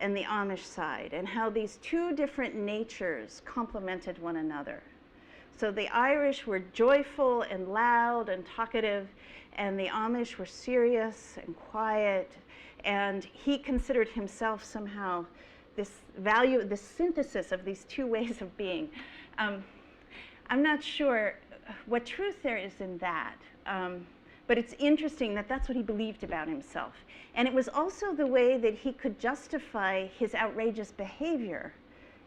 and the Amish side, and how these two different natures complemented one another. So the Irish were joyful and loud and talkative, and the Amish were serious and quiet, and he considered himself somehow this synthesis of these two ways of being. I'm not sure what truth there is in that, but it's interesting that that's what he believed about himself. And it was also the way that he could justify his outrageous behavior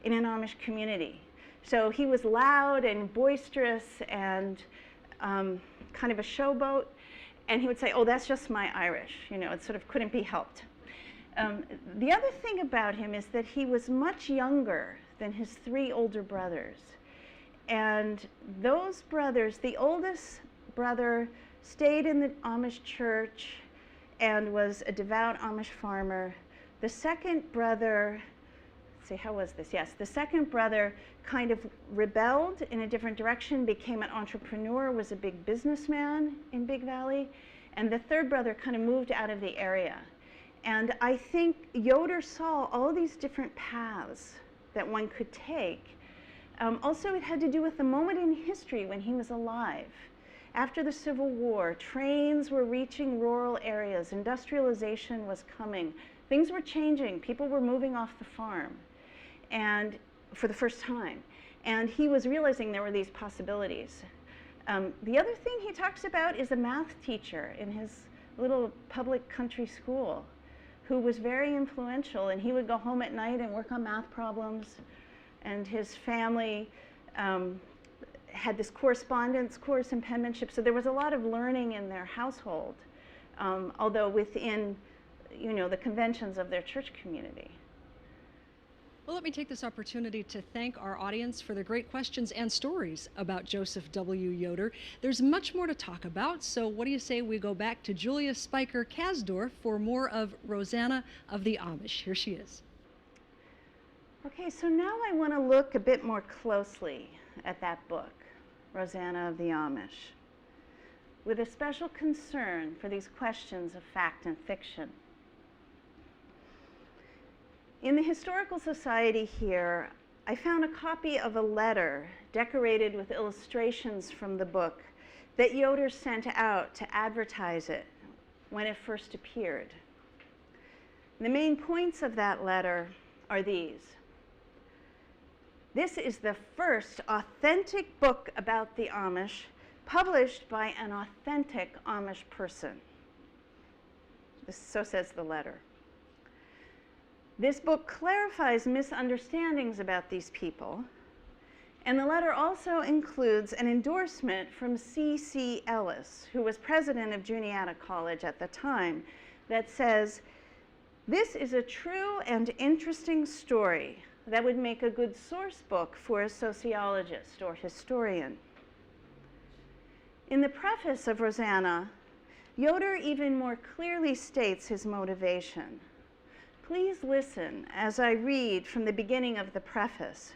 in an Amish community. So he was loud and boisterous and kind of a showboat, and he would say, oh, that's just my Irish. You know, it sort of couldn't be helped. The other thing about him is that he was much younger than his three older brothers. And those brothers, the oldest brother stayed in the Amish church and was a devout Amish farmer. The second brother, let's see, how was this? Yes, the second brother kind of rebelled in a different direction, became an entrepreneur, was a big businessman in Big Valley. And the third brother kind of moved out of the area. And I think Yoder saw all these different paths that one could take. Also, it had to do with the moment in history when he was alive. After the Civil War, trains were reaching rural areas, industrialization was coming, things were changing, people were moving off the farm, and for the first time. And he was realizing there were these possibilities. The other thing he talks about is a math teacher in his little public country school who was very influential, and he would go home at night and work on math problems, and his family had this correspondence course in penmanship, so there was a lot of learning in their household, although within, you know, the conventions of their church community. Well, let me take this opportunity to thank our audience for their great questions and stories about Joseph W. Yoder. There's much more to talk about, so what do you say we go back to Julia Spiker Kasdorf for more of Rosanna of the Amish. Here she is. Okay, so now I want to look a bit more closely at that book, Rosanna of the Amish, with a special concern for these questions of fact and fiction. In the Historical Society here, I found a copy of a letter decorated with illustrations from the book that Yoder sent out to advertise it when it first appeared. The main points of that letter are these. This is the first authentic book about the Amish published by an authentic Amish person. So says the letter. This book clarifies misunderstandings about these people, and the letter also includes an endorsement from C.C. Ellis, who was president of Juniata College at the time, that says, "This is a true and interesting story that would make a good source book for a sociologist or historian." In the preface of Rosanna, Yoder even more clearly states his motivation. Please listen as I read from the beginning of the preface,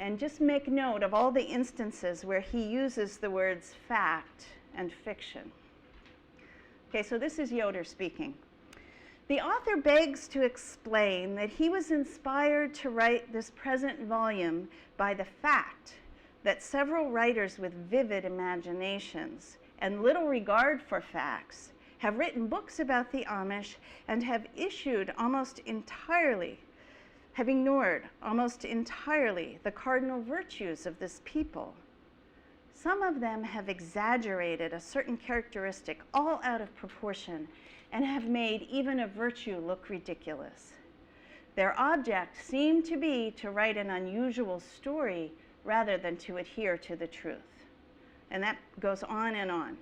and just make note of all the instances where he uses the words fact and fiction. Okay, so this is Yoder speaking. The author begs to explain that he was inspired to write this present volume by the fact that several writers with vivid imaginations and little regard for facts have written books about the Amish and have ignored almost entirely the cardinal virtues of this people. Some of them have exaggerated a certain characteristic all out of proportion and have made even a virtue look ridiculous. Their object seemed to be to write an unusual story rather than to adhere to the truth. And that goes on and on.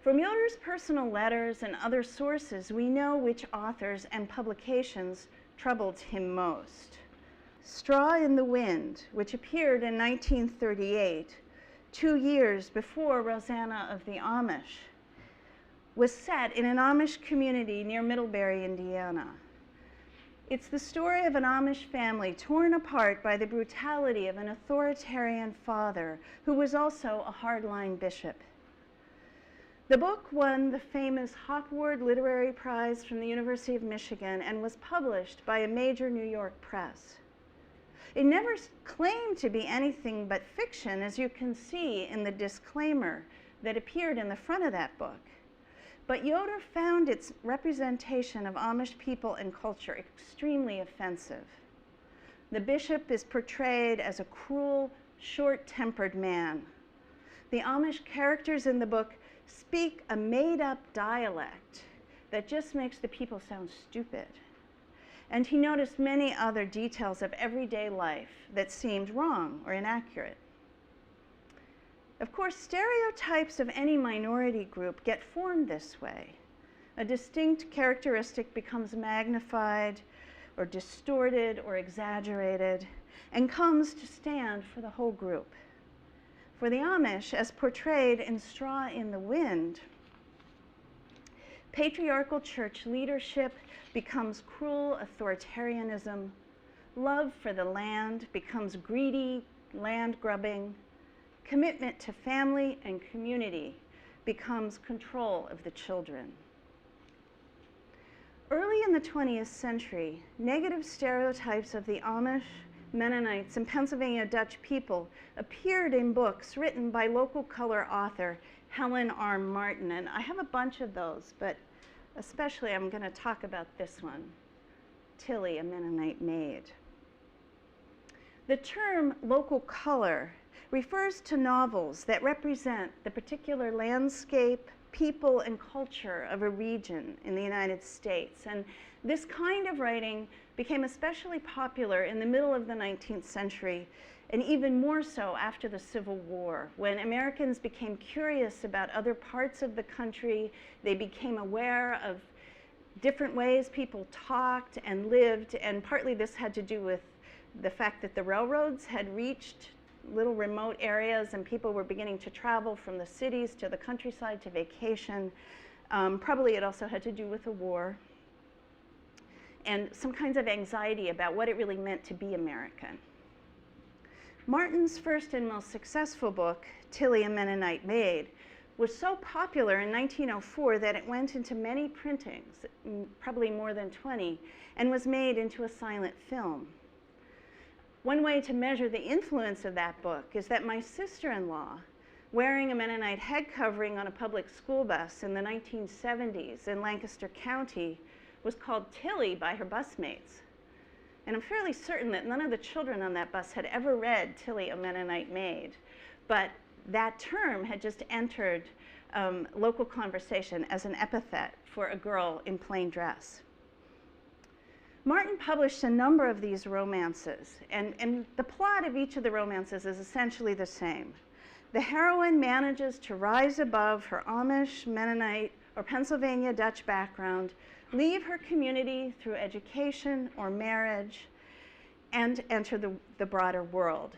From Yoder's personal letters and other sources, we know which authors and publications troubled him most. Straw in the Wind, which appeared in 1938, 2 years before Rosanna of the Amish, was set in an Amish community near Middlebury, Indiana. It's the story of an Amish family torn apart by the brutality of an authoritarian father who was also a hardline bishop. The book won the famous Hopwood Literary Prize from the University of Michigan and was published by a major New York press. It never claimed to be anything but fiction, as you can see in the disclaimer that appeared in the front of that book. But Yoder found its representation of Amish people and culture extremely offensive. The bishop is portrayed as a cruel, short-tempered man. The Amish characters in the book speak a made-up dialect that just makes the people sound stupid. And he noticed many other details of everyday life that seemed wrong or inaccurate. Of course, stereotypes of any minority group get formed this way. A distinct characteristic becomes magnified or distorted or exaggerated and comes to stand for the whole group. For the Amish, as portrayed in Straw in the Wind, patriarchal church leadership becomes cruel authoritarianism, love for the land becomes greedy land grubbing, commitment to family and community becomes control of the children. Early in the 20th century, negative stereotypes of the Amish, Mennonites, and Pennsylvania Dutch people appeared in books written by local color author Helen R. Martin. And I have a bunch of those, but especially I'm going to talk about this one, Tilly, a Mennonite Maid. The term local color refers to novels that represent the particular landscape, people, and culture of a region in the United States. And this kind of writing became especially popular in the middle of the 19th century, and even more so after the Civil War, when Americans became curious about other parts of the country. They became aware of different ways people talked and lived, and partly this had to do with the fact that the railroads had reached little remote areas and people were beginning to travel from the cities to the countryside to vacation. Probably it also had to do with the war and some kinds of anxiety about what it really meant to be American. Martin's first and most successful book, Tilly, a Mennonite Maid, was so popular in 1904 that it went into many printings, probably more than 20, and was made into a silent film. One way to measure the influence of that book is that my sister-in-law, wearing a Mennonite head covering on a public school bus in the 1970s in Lancaster County, was called Tilly by her busmates. And I'm fairly certain that none of the children on that bus had ever read Tilly, a Mennonite Maid, but that term had just entered local conversation as an epithet for a girl in plain dress. Martin published a number of these romances, and the plot of each of the romances is essentially the same. The heroine manages to rise above her Amish, Mennonite, or Pennsylvania Dutch background, leave her community through education or marriage, and enter the broader world.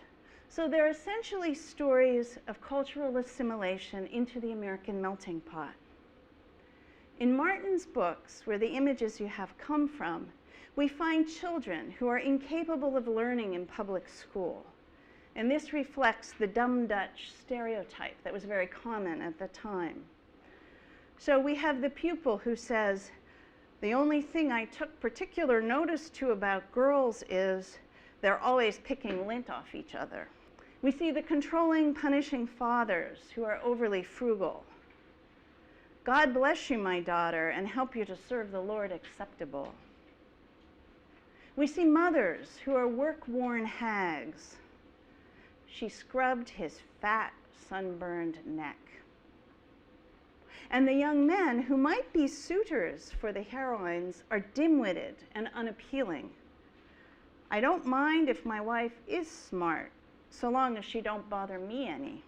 So they're essentially stories of cultural assimilation into the American melting pot. In Martin's books, where the images you have come from, we find children who are incapable of learning in public school. And this reflects the dumb Dutch stereotype that was very common at the time. So we have the pupil who says, "The only thing I took particular notice to about girls is they're always picking lint off each other." We see the controlling, punishing fathers who are overly frugal. "God bless you, my daughter, and help you to serve the Lord acceptable." We see mothers who are work-worn hags. "She scrubbed his fat, sunburned neck." And the young men who might be suitors for the heroines are dim-witted and unappealing. "I don't mind if my wife is smart, so long as she don't bother me any."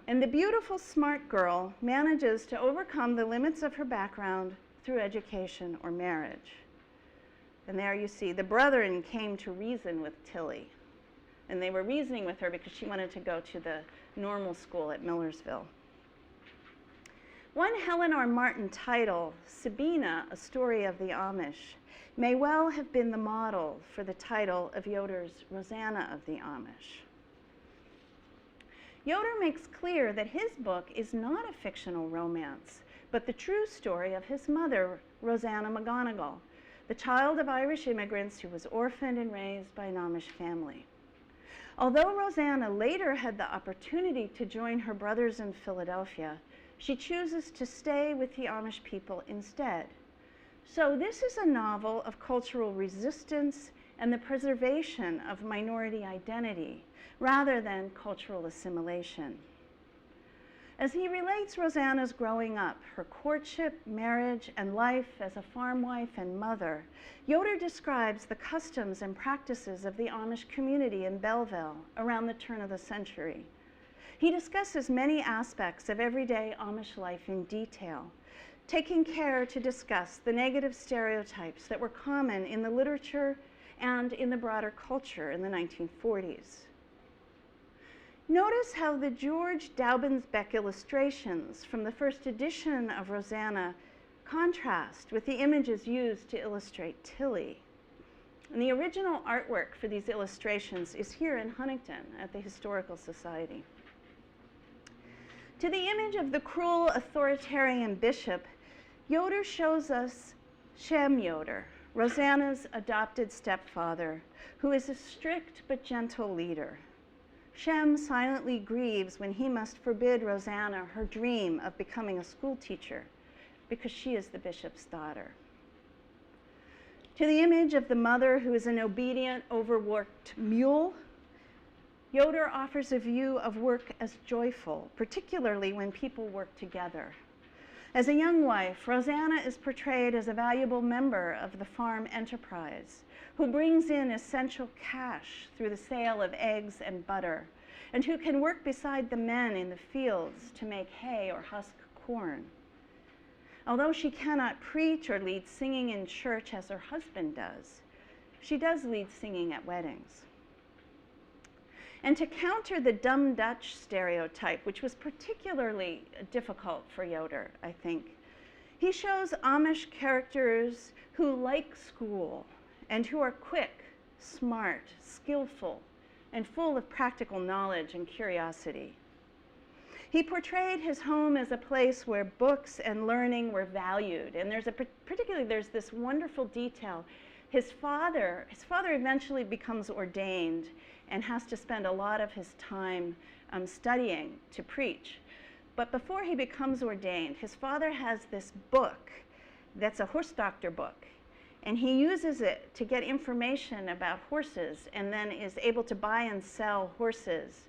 And the beautiful, smart girl manages to overcome the limits of her background through education or marriage. And there you see, the brethren came to reason with Tilly. And they were reasoning with her because she wanted to go to the normal school at Millersville. One Helen R. Martin title, Sabina, A Story of the Amish, may well have been the model for the title of Yoder's Rosanna of the Amish. Yoder makes clear that his book is not a fictional romance, but the true story of his mother, Rosanna McGonigal, the child of Irish immigrants who was orphaned and raised by an Amish family. Although Rosanna later had the opportunity to join her brothers in Philadelphia, she chooses to stay with the Amish people instead. So this is a novel of cultural resistance and the preservation of minority identity, rather than cultural assimilation. As he relates Rosanna's growing up, her courtship, marriage, and life as a farm wife and mother, Yoder describes the customs and practices of the Amish community in Belleville around the turn of the century. He discusses many aspects of everyday Amish life in detail, taking care to discuss the negative stereotypes that were common in the literature and in the broader culture in the 1940s. Notice how the George Doubensbeck illustrations from the first edition of Rosanna contrast with the images used to illustrate Tilly. And the original artwork for these illustrations is here in Huntington at the Historical Society. To the image of the cruel authoritarian bishop, Yoder shows us Shem Yoder, Rosanna's adopted stepfather, who is a strict but gentle leader. Shem silently grieves when he must forbid Rosanna her dream of becoming a school teacher because she is the bishop's daughter. To the image of the mother who is an obedient, overworked mule, Yoder offers a view of work as joyful, particularly when people work together. As a young wife, Rosanna is portrayed as a valuable member of the farm enterprise who brings in essential cash through the sale of eggs and butter, and who can work beside the men in the fields to make hay or husk corn. Although she cannot preach or lead singing in church as her husband does, she does lead singing at weddings. And to counter the dumb Dutch stereotype, which was particularly difficult for Yoder, I think, he shows Amish characters who like school and who are quick, smart, skillful, and full of practical knowledge and curiosity. He portrayed his home as a place where books and learning were valued, and there's this wonderful detail. His father eventually becomes ordained and has to spend a lot of his time studying to preach. But before he becomes ordained, his father has this book that's a horse doctor book, and he uses it to get information about horses and then is able to buy and sell horses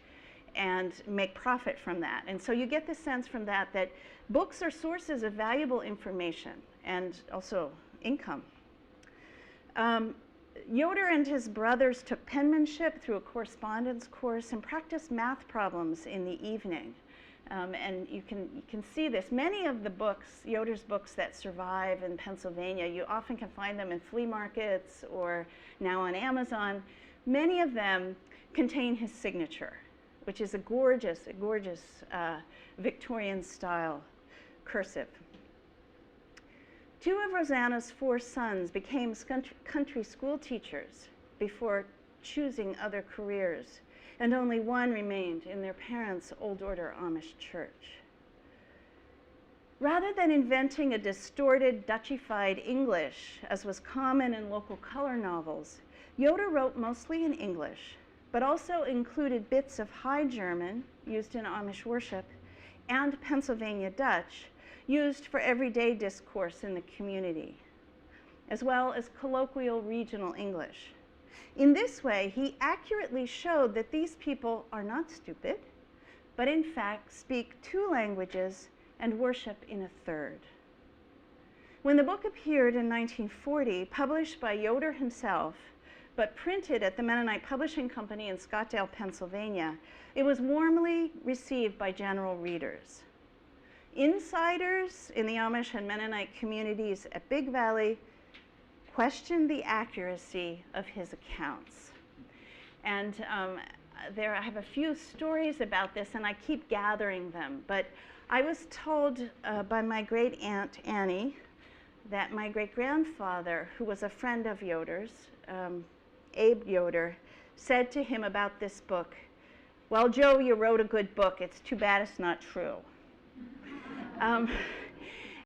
and make profit from that. And so you get the sense from that that books are sources of valuable information and also income. Yoder and his brothers took penmanship through a correspondence course and practiced math problems in the evening. And you can see this. Many of the books, Yoder's books that survive in Pennsylvania, you often can find them in flea markets or now on Amazon. Many of them contain his signature, which is a gorgeous Victorian style cursive. Two of Rosanna's 4 sons became country school teachers before choosing other careers, and only one remained in their parents' Old Order Amish church. Rather than inventing a distorted, Dutchified English, as was common in local color novels, Yoder wrote mostly in English, but also included bits of High German, used in Amish worship, and Pennsylvania Dutch, used for everyday discourse in the community, as well as colloquial regional English. In this way, he accurately showed that these people are not stupid, but in fact speak 2 languages and worship in a 3rd. When the book appeared in 1940, published by Yoder himself, but printed at the Mennonite Publishing Company in Scottsdale, Pennsylvania, it was warmly received by general readers. Insiders in the Amish and Mennonite communities at Big Valley questioned the accuracy of his accounts. And I have a few stories about this, and I keep gathering them. But I was told by my great aunt Annie that my great-grandfather, who was a friend of Yoder's, Abe Yoder, said to him about this book, Well, Joe, you wrote a good book. It's too bad it's not true.